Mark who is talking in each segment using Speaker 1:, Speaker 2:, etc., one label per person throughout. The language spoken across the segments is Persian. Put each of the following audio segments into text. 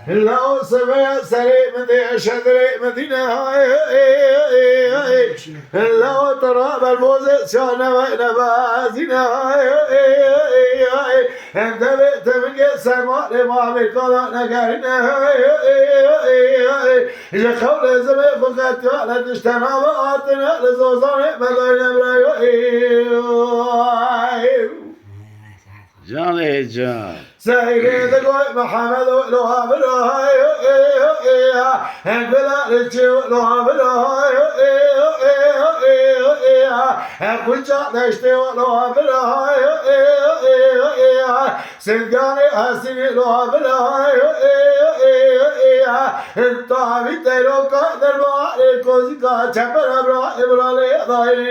Speaker 1: لو سمع سريع من شدري مدينة لو ترى بالموز شان وين بازينة انت بيت من سما لما بكلا نجارنا يخول زمي فقط على تشتنا واتنا لزوزان بدون برايو
Speaker 2: جان جان
Speaker 1: سيد قوي محمد لوها براي بلا رجو لوها براي كل شيء نشتي لوها براي سيداني حسيني لوها براي انت عبيد لو قادر ما كوزي كا چپر برا ابرالي ضاي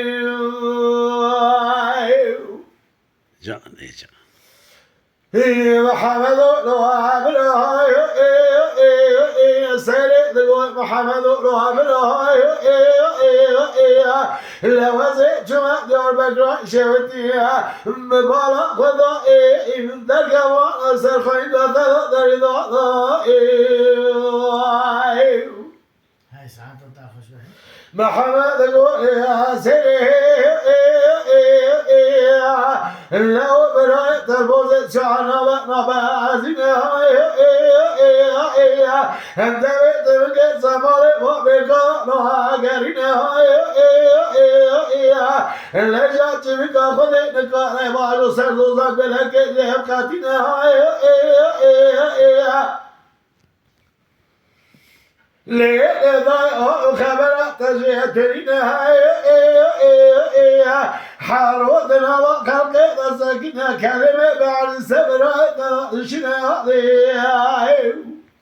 Speaker 2: جان جان
Speaker 1: محمد لوها براي سيد قوي محمد لوها براي لو زيت ما دار بقرا شوتيها مبالا خدائي من درجة سر خيد دري
Speaker 3: هاي ساعات تاخذ شوي
Speaker 1: محمد قولها لو برايت البوزة شعنا بقنا بازينها انت بيت بقيت سمالي وبقانها قرينها اللي جات بك خذي نكاري بارو سردو زاك بلهكي لهم قاتينها لذا خبرت تجيتنا حارودنا وقلقنا سكنا كلمة بعد سبرات شنا